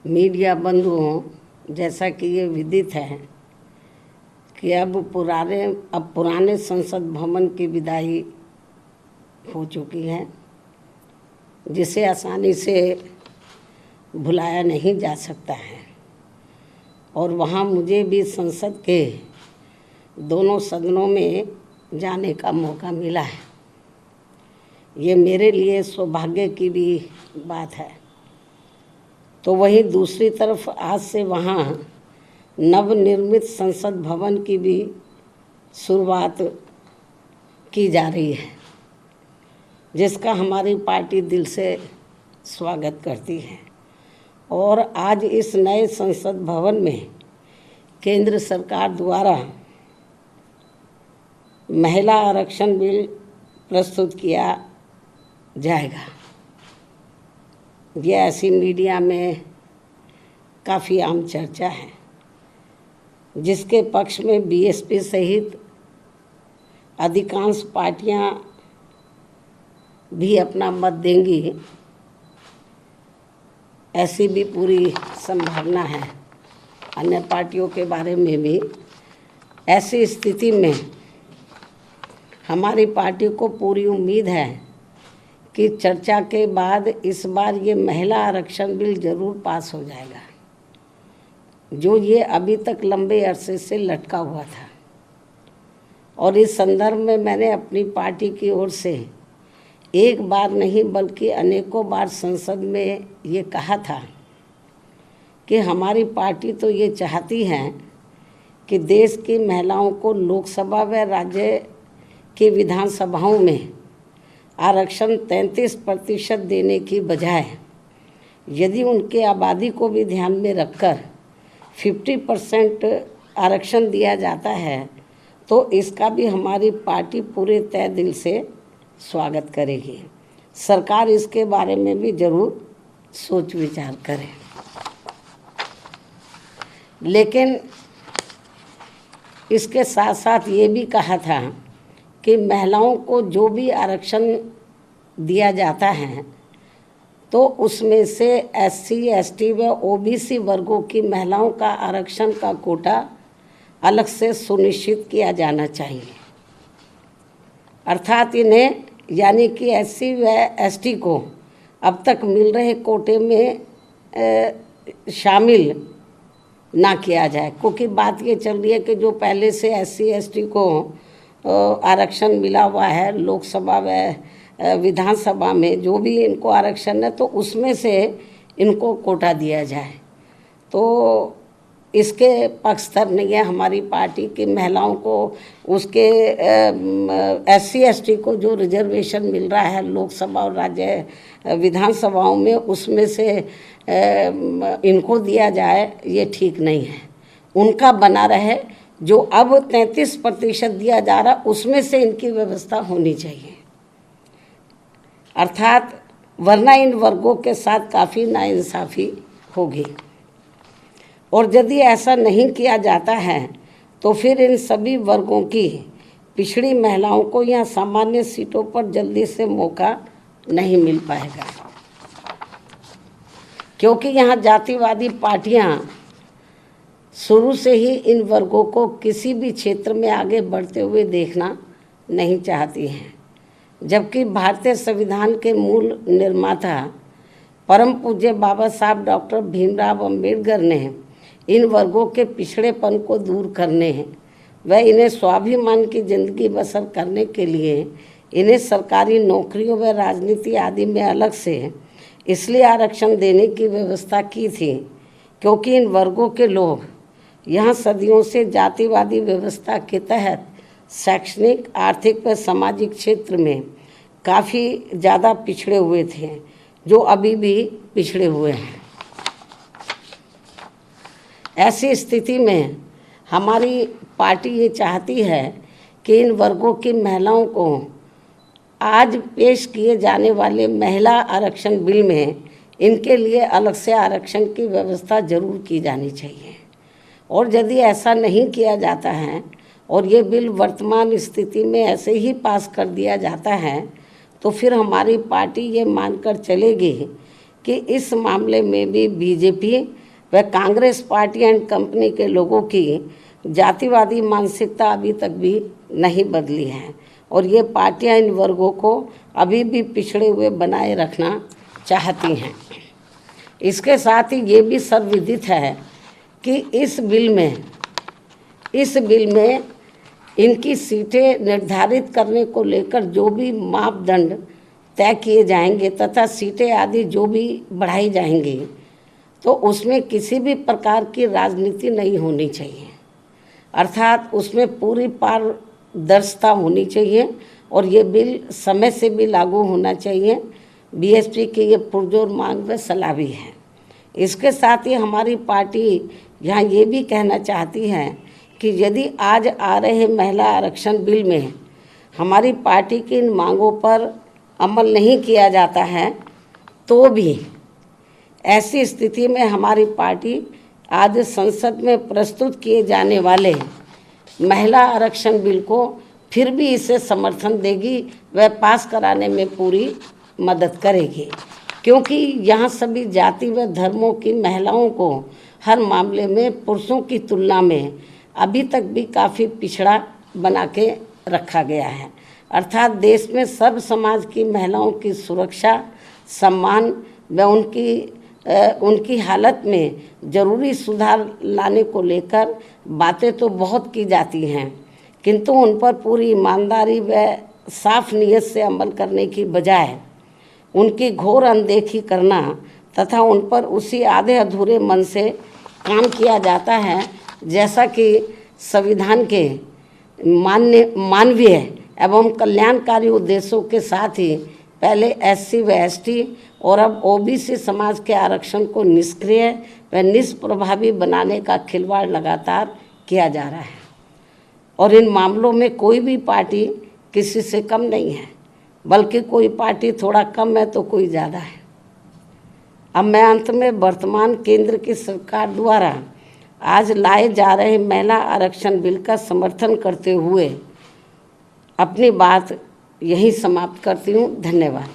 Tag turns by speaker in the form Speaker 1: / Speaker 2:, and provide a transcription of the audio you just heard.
Speaker 1: Media बंधुओं, जैसा कि ये विदित है कि अब पुराने संसद भवन की विदाई हो चुकी है, जिसे आसानी से भुलाया नहीं जा सकता है। और वहाँ मुझे भी संसद के दोनों सदनों में जाने का मौका मिला है। ये मेरे लिए सौभाग्य की भी बात है। तो वहीं दूसरी तरफ आज से वहाँ नवनिर्मित संसद भवन की भी शुरुआत की जा रही है, जिसका हमारी पार्टी दिल से स्वागत करती है। और आज इस नए संसद भवन में केंद्र सरकार द्वारा महिला आरक्षण बिल प्रस्तुत किया जाएगा। यह ऐसी मीडिया में काफ़ी आम चर्चा है, जिसके पक्ष में बीएसपी सहित अधिकांश पार्टियां भी अपना मत देंगी, ऐसी भी पूरी संभावना है। अन्य पार्टियों के बारे में भी ऐसी स्थिति में हमारी पार्टी को पूरी उम्मीद है कि चर्चा के बाद इस बार ये महिला आरक्षण बिल जरूर पास हो जाएगा, जो ये अभी तक लंबे अरसे से लटका हुआ था। और इस संदर्भ में मैंने अपनी पार्टी की ओर से एक बार नहीं बल्कि अनेकों बार संसद में ये कहा था कि हमारी पार्टी तो ये चाहती है कि देश की महिलाओं को लोकसभा व राज्य की विधानसभाओं में आरक्षण 33% देने की बजाय यदि उनके आबादी को भी ध्यान में रखकर 50% आरक्षण दिया जाता है, तो इसका भी हमारी पार्टी पूरे तय दिल से स्वागत करेगी। सरकार इसके बारे में भी जरूर सोच विचार करे। लेकिन इसके साथ साथ ये भी कहा था कि महिलाओं को जो भी आरक्षण दिया जाता है, तो उसमें से एससी, एसटी व ओबीसी वर्गों की महिलाओं का आरक्षण का कोटा अलग से सुनिश्चित किया जाना चाहिए। अर्थात इन्हें यानी कि एससी व एसटी को अब तक मिल रहे कोटे में शामिल ना किया जाए, क्योंकि बात ये चल रही है कि जो पहले से एससी, एसटी को आरक्षण मिला हुआ है लोकसभा व विधानसभा में, जो भी इनको आरक्षण है, तो उसमें से इनको कोटा दिया जाए। तो इसके पक्षधर नहीं है हमारी पार्टी की। महिलाओं को उसके एससी, एसटी को जो रिजर्वेशन मिल रहा है लोकसभा और राज्य विधानसभाओं में, उसमें से इनको दिया जाए, ये ठीक नहीं है। उनका बना रहे, जो अब 33% दिया जा रहा, उसमें से इनकी व्यवस्था होनी चाहिए। अर्थात वरना इन वर्गों के साथ काफ़ी नाइंसाफ़ी होगी। और यदि ऐसा नहीं किया जाता है तो फिर इन सभी वर्गों की पिछड़ी महिलाओं को यहाँ सामान्य सीटों पर जल्दी से मौका नहीं मिल पाएगा, क्योंकि यहाँ जातिवादी पार्टियाँ शुरू से ही इन वर्गों को किसी भी क्षेत्र में आगे बढ़ते हुए देखना नहीं चाहती हैं। जबकि भारतीय संविधान के मूल निर्माता परम पूज्य बाबा साहब डॉक्टर भीमराव अंबेडकर ने इन वर्गों के पिछड़ेपन को दूर करने व इन्हें स्वाभिमान की जिंदगी बसर करने के लिए इन्हें सरकारी नौकरियों व राजनीति आदि में अलग से इसलिए आरक्षण देने की व्यवस्था की थी, क्योंकि इन वर्गों के लोग यहाँ सदियों से जातिवादी व्यवस्था के तहत शैक्षणिक, आर्थिक व सामाजिक क्षेत्र में काफ़ी ज़्यादा पिछड़े हुए थे, जो अभी भी पिछड़े हुए हैं। ऐसी स्थिति में हमारी पार्टी ये चाहती है कि इन वर्गों की महिलाओं को आज पेश किए जाने वाले महिला आरक्षण बिल में इनके लिए अलग से आरक्षण की व्यवस्था जरूर की जानी चाहिए। और यदि ऐसा नहीं किया जाता है और ये बिल वर्तमान स्थिति में ऐसे ही पास कर दिया जाता है, तो फिर हमारी पार्टी ये मानकर चलेगी कि इस मामले में भी बीजेपी व कांग्रेस पार्टी एंड कंपनी के लोगों की जातिवादी मानसिकता अभी तक भी नहीं बदली है और ये पार्टियां इन वर्गों को अभी भी पिछड़े हुए बनाए रखना चाहती हैं। इसके साथ ही ये भी सर्वविदित है कि इस बिल में इनकी सीटें निर्धारित करने को लेकर जो भी मापदंड तय किए जाएंगे तथा सीटें आदि जो भी बढ़ाई जाएंगी तो उसमें किसी भी प्रकार की राजनीति नहीं होनी चाहिए, अर्थात उसमें पूरी पारदर्शिता होनी चाहिए और ये बिल समय से भी लागू होना चाहिए। बीएसपी की ये पुरजोर मांग व सलाह भी है। इसके साथ ही हमारी पार्टी यहाँ ये भी कहना चाहती है कि यदि आज आ रहे महिला आरक्षण बिल में हमारी पार्टी की इन मांगों पर अमल नहीं किया जाता है तो भी ऐसी स्थिति में हमारी पार्टी आज संसद में प्रस्तुत किए जाने वाले महिला आरक्षण बिल को फिर भी इसे समर्थन देगी व पास कराने में पूरी मदद करेगी, क्योंकि यहाँ सभी जाति व धर्मों की महिलाओं को हर मामले में पुरुषों की तुलना में अभी तक भी काफ़ी पिछड़ा बना के रखा गया है। अर्थात देश में सब समाज की महिलाओं की सुरक्षा, सम्मान व उनकी हालत में ज़रूरी सुधार लाने को लेकर बातें तो बहुत की जाती हैं, किंतु उन पर पूरी ईमानदारी व साफ नीयत से अमल करने की बजाय उनकी घोर अनदेखी करना तथा उन पर उसी आधे अधूरे मन से काम किया जाता है जैसा कि संविधान के मानवीय एवं कल्याणकारी उद्देश्यों के साथ ही पहले एससी व एसटी और अब ओबीसी समाज के आरक्षण को निष्क्रिय व निष्प्रभावी बनाने का खिलवाड़ लगातार किया जा रहा है और इन मामलों में कोई भी पार्टी किसी से कम नहीं है, बल्कि कोई पार्टी थोड़ा कम है तो कोई ज़्यादा है। अब मैं अंत में वर्तमान केंद्र की सरकार द्वारा आज लाए जा रहे महिला आरक्षण बिल का समर्थन करते हुए अपनी बात यहीं समाप्त करती हूँ। धन्यवाद।